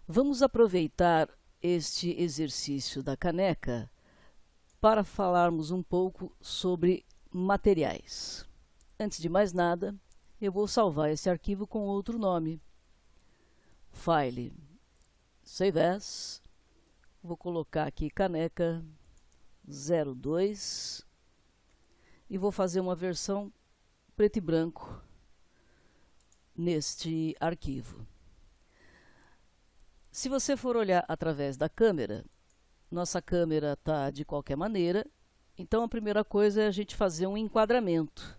Vamos aproveitar este exercício da caneca para falarmos um pouco sobre materiais. Antes de mais nada, eu vou salvar esse arquivo com outro nome. File, Save As, vou colocar aqui caneca 02 e vou fazer uma versão preto e branco neste arquivo. Se você for olhar através da câmera, nossa câmera está de qualquer maneira, então a primeira coisa é a gente fazer um enquadramento.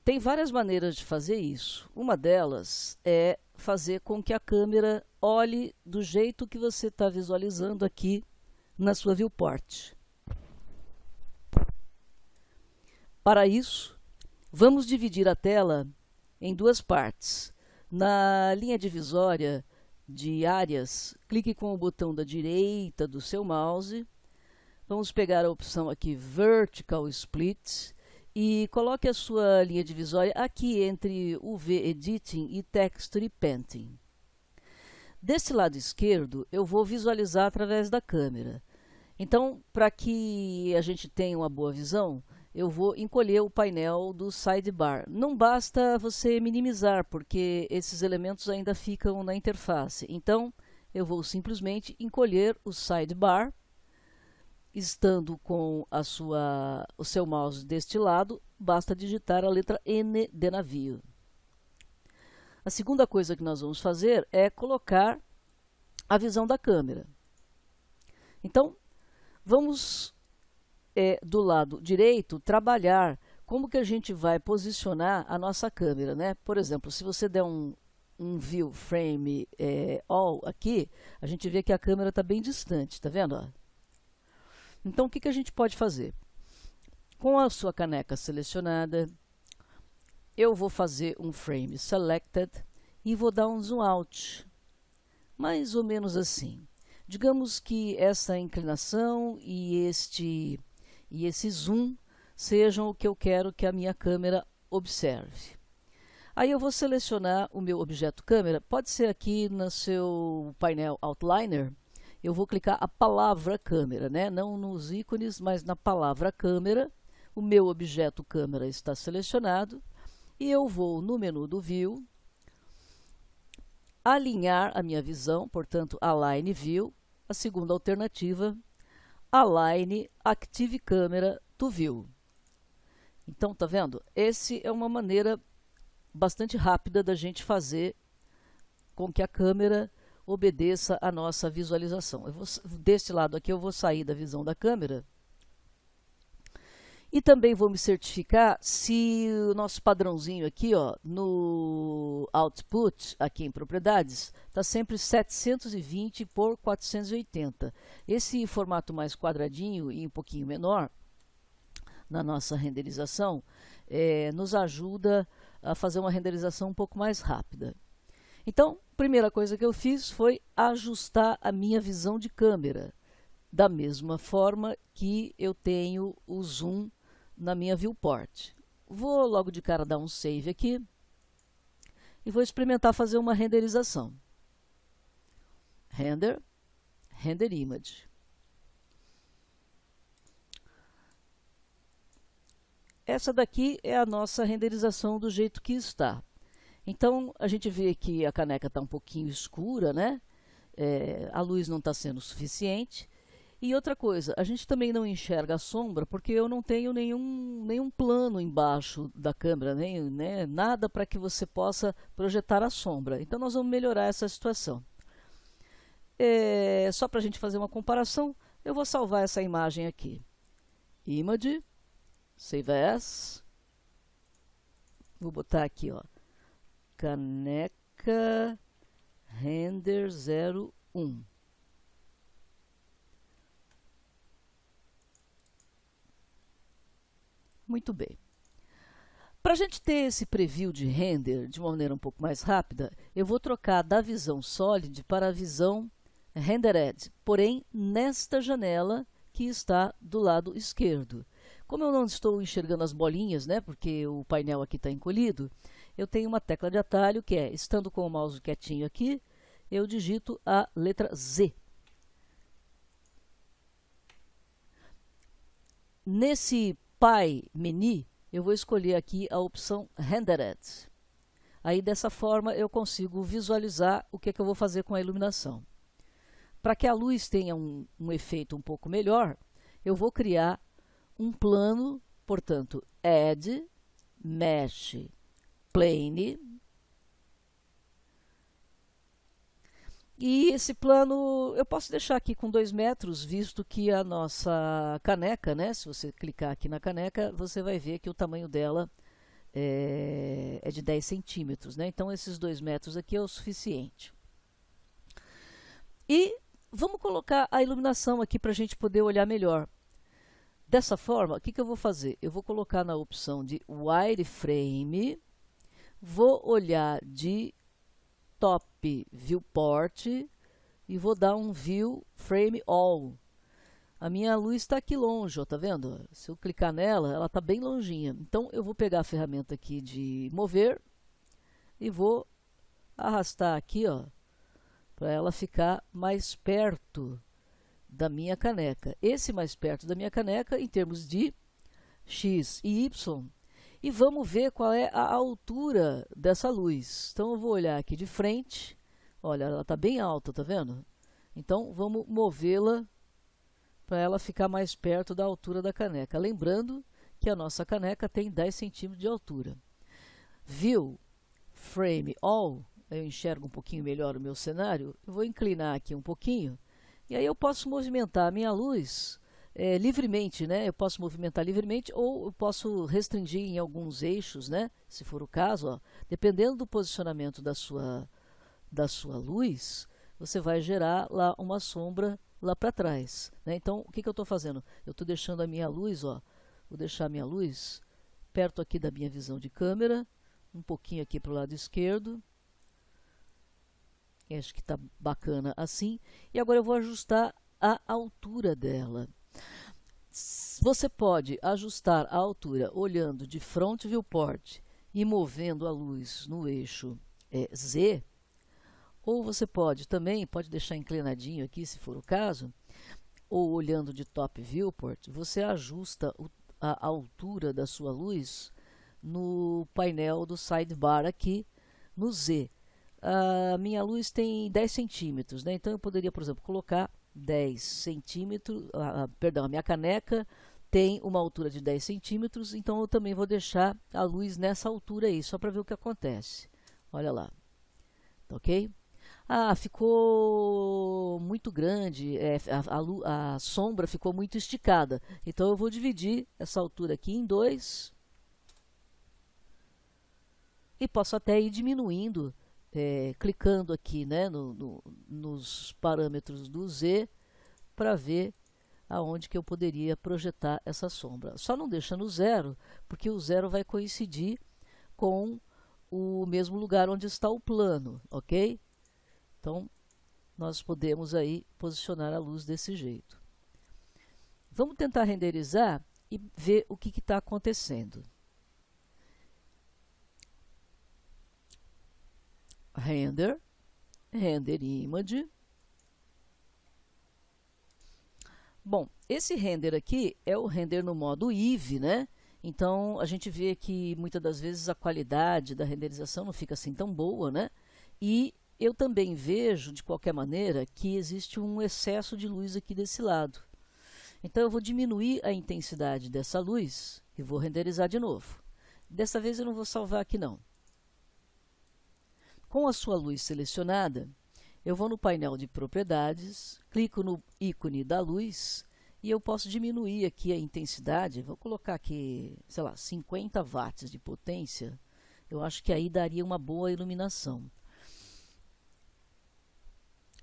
Tem várias maneiras de fazer isso. Uma delas é fazer com que a câmera olhe do jeito que você está visualizando aqui na sua viewport. Para isso, vamos dividir a tela em duas partes. Na linha divisória de áreas, clique com o botão da direita do seu mouse. Vamos pegar a opção aqui Vertical Split e coloque a sua linha divisória aqui entre UV Editing e Texture Painting. Desse lado esquerdo, eu vou visualizar através da câmera. Então, para que a gente tenha uma boa visão, eu vou encolher o painel do sidebar. Não basta você minimizar, porque esses elementos ainda ficam na interface. Então, eu vou simplesmente encolher o sidebar, estando com o seu mouse deste lado, basta digitar a letra N de navio. A segunda coisa que nós vamos fazer é colocar a visão da câmera. Então, vamos do lado direito trabalhar como que a gente vai posicionar a nossa câmera, né? Por exemplo, se você der um view frame all aqui, a gente vê que a câmera está bem distante, tá vendo? Ó? Então, o que que a gente pode fazer? Com a sua caneca selecionada, eu vou fazer um frame selected e vou dar um zoom out, mais ou menos assim. Digamos que essa inclinação e esse zoom sejam o que eu quero que a minha câmera observe. Aí eu vou selecionar o meu objeto câmera, pode ser aqui no seu painel Outliner, eu vou clicar a palavra câmera, né? Não nos ícones, mas na palavra câmera. O meu objeto câmera está selecionado e eu vou no menu do View, alinhar a minha visão, portanto, Align View. A segunda alternativa, Align Active Camera to View. Então, tá vendo? Essa é uma maneira bastante rápida da gente fazer com que a câmera obedeça a nossa visualização. Deste lado aqui eu vou sair da visão da câmera e também vou me certificar se o nosso padrãozinho aqui, ó, no Output, aqui em Propriedades, está sempre 720 por 480. Esse formato mais quadradinho e um pouquinho menor, na nossa renderização, nos ajuda a fazer uma renderização um pouco mais rápida. Então, a primeira coisa que eu fiz foi ajustar a minha visão de câmera, da mesma forma que eu tenho o zoom na minha viewport. Vou logo de cara dar um save aqui e vou experimentar fazer uma renderização. Render, Render Image. Essa daqui é a nossa renderização do jeito que está. Então, a gente vê que a caneca está um pouquinho escura, né? A luz não está sendo suficiente. E outra coisa, a gente também não enxerga a sombra, porque eu não tenho nenhum plano embaixo da câmera, né? Nada para que você possa projetar a sombra. Então, nós vamos melhorar essa situação. Só para a gente fazer uma comparação, eu vou salvar essa imagem aqui. Image, Save As. Vou botar aqui, ó. Caneca Render 01. Muito bem. Para a gente ter esse preview de render de uma maneira um pouco mais rápida, eu vou trocar da visão Solid para a visão Rendered, porém nesta janela que está do lado esquerdo. Como eu não estou enxergando as bolinhas, né, porque o painel aqui está encolhido, eu tenho uma tecla de atalho que é, estando com o mouse quietinho aqui, eu digito a letra Z. Nesse Pie Menu, eu vou escolher aqui a opção Rendered. Aí, dessa forma, eu consigo visualizar o que é que eu vou fazer com a iluminação. Para que a luz tenha um efeito um pouco melhor, eu vou criar um plano, portanto, Add, Mesh, Plane. E esse plano eu posso deixar aqui com 2 metros, visto que a nossa caneca, né? Se você clicar aqui na caneca, você vai ver que o tamanho dela é de 10 centímetros, né? Então, esses 2 metros aqui é o suficiente. E vamos colocar a iluminação aqui para a gente poder olhar melhor. Dessa forma, o que eu vou fazer? Eu vou colocar na opção de Wireframe, vou olhar de Top Viewport e vou dar um View Frame All. A minha luz está aqui longe, ó, tá vendo? Se eu clicar nela, ela está bem longinha. Então, eu vou pegar a ferramenta aqui de mover e vou arrastar aqui, ó, para ela ficar mais perto da minha caneca. Esse mais perto da minha caneca em termos de X e Y. E vamos ver qual é a altura dessa luz. Então, eu vou olhar aqui de frente. Olha, ela está bem alta, tá vendo? Então, vamos movê-la para ela ficar mais perto da altura da caneca. Lembrando que a nossa caneca tem 10 centímetros de altura. View Frame All, eu enxergo um pouquinho melhor o meu cenário. Eu vou inclinar aqui um pouquinho. E aí eu posso movimentar a minha luz livremente, né? Eu posso movimentar livremente ou eu posso restringir em alguns eixos, né? Se for o caso, ó, dependendo do posicionamento da sua luz, você vai gerar lá uma sombra lá para trás, né? Então, o que eu estou fazendo? Eu estou deixando a minha luz, ó, vou deixar a minha luz perto aqui da minha visão de câmera, um pouquinho aqui para o lado esquerdo. Acho que está bacana assim. E agora eu vou ajustar a altura dela. Você pode ajustar a altura olhando de Front Viewport e movendo a luz no eixo Z. Ou você pode deixar inclinadinho aqui, se for o caso, ou olhando de Top Viewport, você ajusta a altura da sua luz no painel do sidebar aqui, no Z. A minha luz tem 10 centímetros, né? Então eu poderia, por exemplo, colocar 10 centímetros, perdão, a minha caneca tem uma altura de 10 centímetros, então eu também vou deixar a luz nessa altura aí, só para ver o que acontece. Olha lá, tá ok? Ah, ficou muito grande, a sombra ficou muito esticada. Então, eu vou dividir essa altura aqui em 2. E posso até ir diminuindo, clicando aqui, né, nos parâmetros do Z, para ver aonde que eu poderia projetar essa sombra. Só não deixa no 0, porque o 0 vai coincidir com o mesmo lugar onde está o plano, ok? Então, nós podemos aí posicionar a luz desse jeito. Vamos tentar renderizar e ver o que está acontecendo. Render Image. Bom, esse render aqui é o render no modo Eevee, né? Então, a gente vê que muitas das vezes a qualidade da renderização não fica assim tão boa, né? E eu também vejo, de qualquer maneira, que existe um excesso de luz aqui desse lado. Então, eu vou diminuir a intensidade dessa luz e vou renderizar de novo. Dessa vez eu não vou salvar aqui não. Com a sua luz selecionada, eu vou no painel de propriedades, clico no ícone da luz e eu posso diminuir aqui a intensidade. Vou colocar aqui, sei lá, 50 watts de potência. Eu acho que aí daria uma boa iluminação.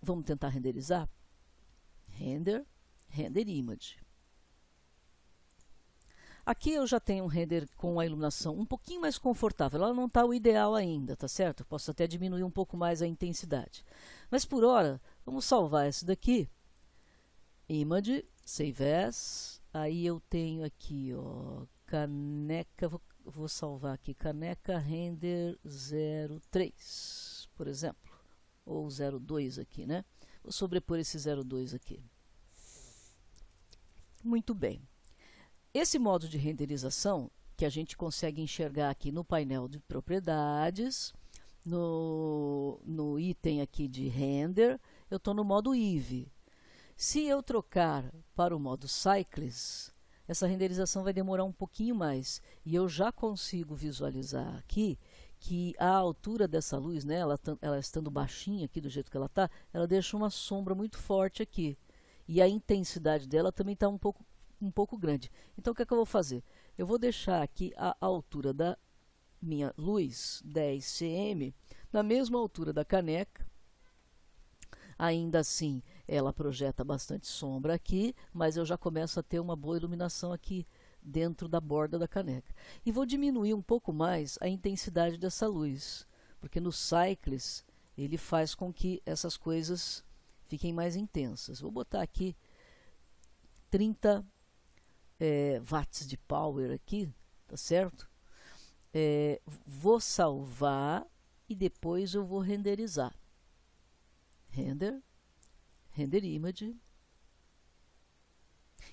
Vamos tentar renderizar? Render Image. Aqui eu já tenho um render com a iluminação um pouquinho mais confortável. Ela não está o ideal ainda, tá certo? Eu posso até diminuir um pouco mais a intensidade. Mas por hora, vamos salvar esse daqui. Image, Save As. Aí eu tenho aqui, ó, caneca, vou salvar aqui, caneca render 03, por exemplo. ou 0,2 aqui, né? Vou sobrepor esse 0,2 aqui. Muito bem. Esse modo de renderização, que a gente consegue enxergar aqui no painel de propriedades, no item aqui de render, eu estou no modo Eevee. Se eu trocar para o modo Cycles, essa renderização vai demorar um pouquinho mais. E eu já consigo visualizar aqui que a altura dessa luz, né, ela estando baixinha aqui do jeito que ela está, ela deixa uma sombra muito forte aqui. E a intensidade dela também está um pouco grande. Então o que é que eu vou fazer? Eu vou deixar aqui a altura da minha luz, 10 cm, na mesma altura da caneca. Ainda assim, ela projeta bastante sombra aqui, mas eu já começo a ter uma boa iluminação aqui dentro da borda da caneca. E vou diminuir um pouco mais a intensidade dessa luz, porque no Cycles ele faz com que essas coisas fiquem mais intensas. Vou botar aqui 30 watts de power aqui, tá certo? Vou salvar e depois eu vou renderizar. Render Image.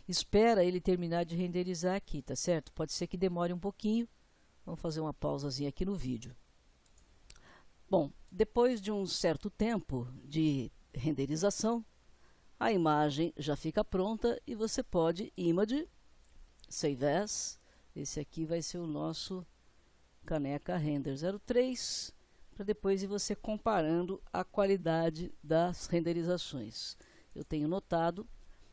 Espera ele terminar de renderizar aqui, tá certo? Pode ser que demore um pouquinho. Vamos fazer uma pausazinha aqui no vídeo. Bom, depois de um certo tempo de renderização, a imagem já fica pronta e você pode Image, Save As. Esse aqui vai ser o nosso caneca Render 03, para depois ir você comparando a qualidade das renderizações. Eu tenho notado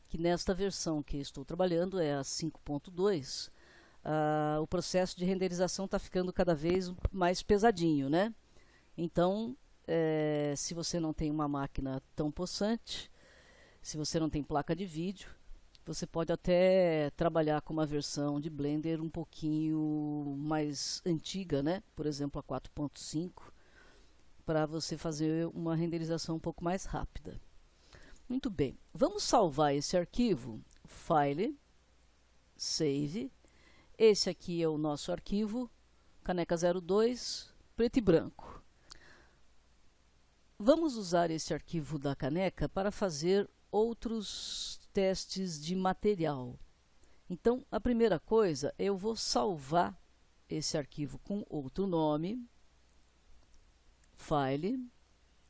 que nesta versão que estou trabalhando, é a 5.2, o processo de renderização está ficando cada vez mais pesadinho, né? Então, se você não tem uma máquina tão possante, se você não tem placa de vídeo, você pode até trabalhar com uma versão de Blender um pouquinho mais antiga, né? Por exemplo, a 4.5, para você fazer uma renderização um pouco mais rápida. Muito bem, vamos salvar esse arquivo, File, Save. Esse aqui é o nosso arquivo, caneca 02, preto e branco. Vamos usar esse arquivo da caneca para fazer outros testes de material. Então, a primeira coisa, eu vou salvar esse arquivo com outro nome, File,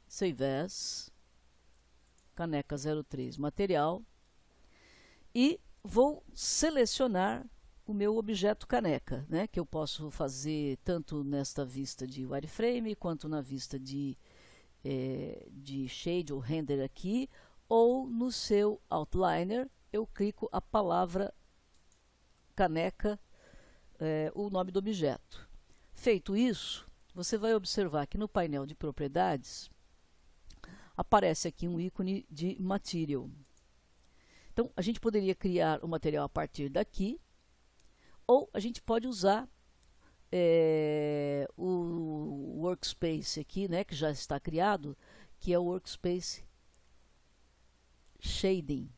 Save As, caneca 03 material, e vou selecionar o meu objeto caneca, né, que eu posso fazer tanto nesta vista de wireframe quanto na vista de shade ou render aqui, ou no seu outliner eu clico a palavra caneca, o nome do objeto. Feito isso, você vai observar que no painel de propriedades aparece aqui um ícone de Material. Então, a gente poderia criar o material a partir daqui, ou a gente pode usar o Workspace aqui, né, que já está criado, que é o Workspace Shading.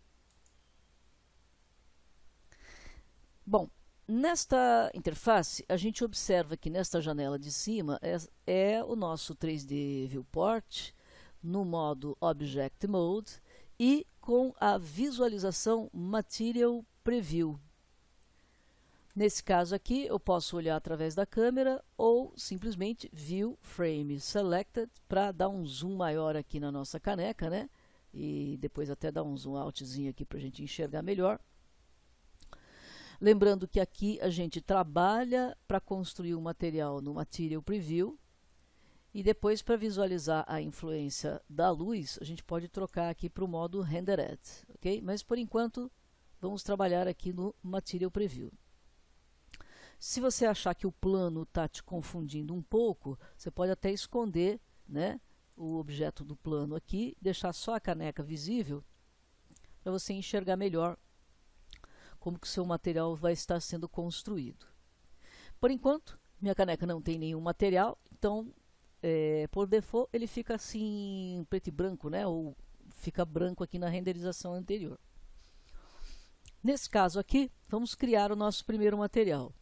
Bom, nesta interface, a gente observa que nesta janela de cima é o nosso 3D Viewport, no modo Object Mode e com a visualização Material Preview. Nesse caso aqui, eu posso olhar através da câmera ou simplesmente View Frame Selected para dar um zoom maior aqui na nossa caneca, né? E depois até dar um zoom outzinho aqui para a gente enxergar melhor. Lembrando que aqui a gente trabalha para construir o material no Material Preview. E depois, para visualizar a influência da luz, a gente pode trocar aqui para o modo Rendered, ok? Mas, por enquanto, vamos trabalhar aqui no Material Preview. Se você achar que o plano está te confundindo um pouco, você pode até esconder, né, o objeto do plano aqui, deixar só a caneca visível, para você enxergar melhor como que o seu material vai estar sendo construído. Por enquanto, minha caneca não tem nenhum material, então por default ele fica assim preto e branco, né? Ou fica branco aqui na renderização anterior. Nesse caso aqui, vamos criar o nosso primeiro material.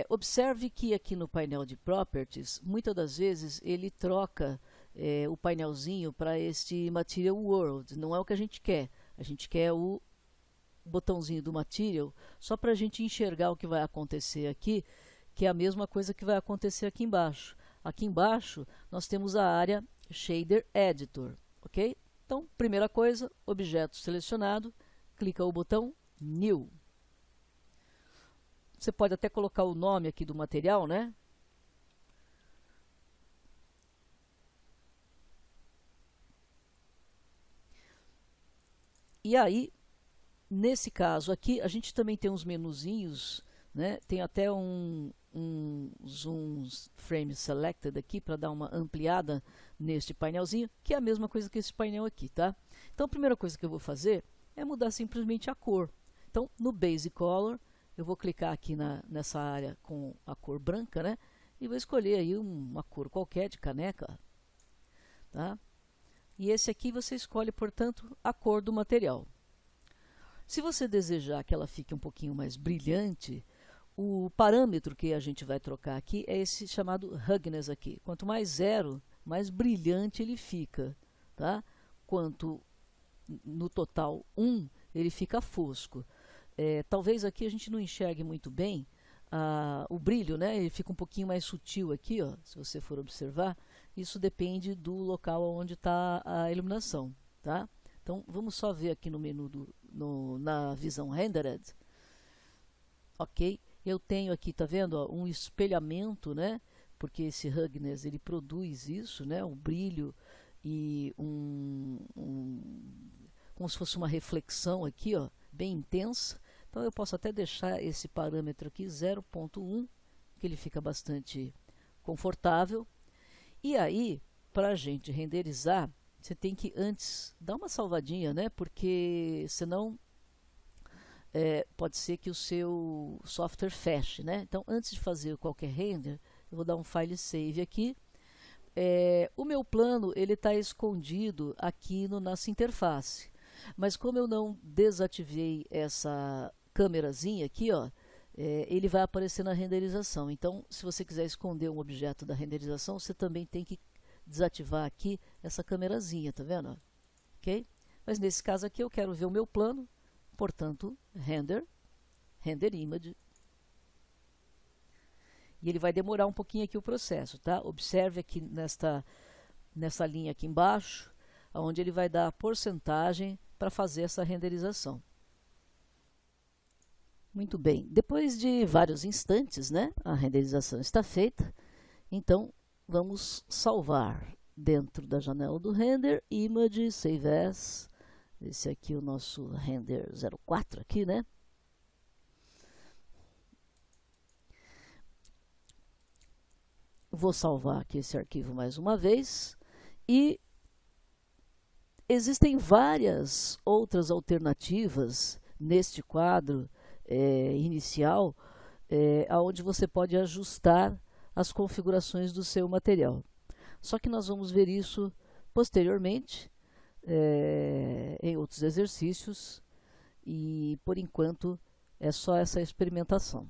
observe que aqui no painel de Properties, muitas das vezes ele troca o painelzinho para este Material World. Não é o que a gente quer. A gente quer o botãozinho do Material só para a gente enxergar o que vai acontecer aqui, que é a mesma coisa que vai acontecer aqui embaixo. Aqui embaixo nós temos a área Shader Editor, ok? Então, primeira coisa, objeto selecionado, clica o botão New. Você pode até colocar o nome aqui do material, né? E aí, nesse caso aqui, a gente também tem uns menuzinhos, né? Tem até um zoom frame selected aqui para dar uma ampliada neste painelzinho, que é a mesma coisa que esse painel aqui, tá? Então, a primeira coisa que eu vou fazer é mudar simplesmente a cor. Então, no Base Color, eu vou clicar aqui nessa área com a cor branca, né? E vou escolher aí uma cor qualquer de caneca, tá? E esse aqui você escolhe, portanto, a cor do material. Se você desejar que ela fique um pouquinho mais brilhante, o parâmetro que a gente vai trocar aqui é esse chamado Hugginess aqui. Quanto mais zero, mais brilhante ele fica, tá? Quanto no total 1, ele fica fosco. Talvez aqui a gente não enxergue muito bem o brilho, né? Ele fica um pouquinho mais sutil aqui, ó, se você for observar. Isso depende do local onde está a iluminação, tá? Então, vamos só ver aqui no menu na visão Rendered. Ok, eu tenho aqui, tá vendo, ó, um espelhamento, né? Porque esse Hugginess, ele produz isso, né? Um brilho e como se fosse uma reflexão aqui, ó, bem intensa. Então, eu posso até deixar esse parâmetro aqui 0.1, que ele fica bastante confortável. E aí, para a gente renderizar, você tem que antes dar uma salvadinha, né? Porque senão pode ser que o seu software feche, né? Então, antes de fazer qualquer render, eu vou dar um file save aqui. O meu plano ele está escondido aqui no nossa interface. Mas como eu não desativei essa câmerazinha aqui, ó, ele vai aparecer na renderização. Então, se você quiser esconder um objeto da renderização, você também tem que desativar aqui essa câmerazinha, tá vendo? Ok? Mas nesse caso aqui eu quero ver o meu plano, portanto, render image. E ele vai demorar um pouquinho aqui o processo, tá? Observe aqui nessa linha aqui embaixo, onde ele vai dar a porcentagem para fazer essa renderização. Muito bem, depois de vários instantes, né, a renderização está feita. Então, vamos salvar dentro da janela do render, image, save as. Esse aqui é o nosso render 04 aqui, né? Vou salvar aqui esse arquivo mais uma vez. E existem várias outras alternativas neste quadro inicial, onde você pode ajustar as configurações do seu material. Só que nós vamos ver isso posteriormente em outros exercícios, e por enquanto é só essa experimentação.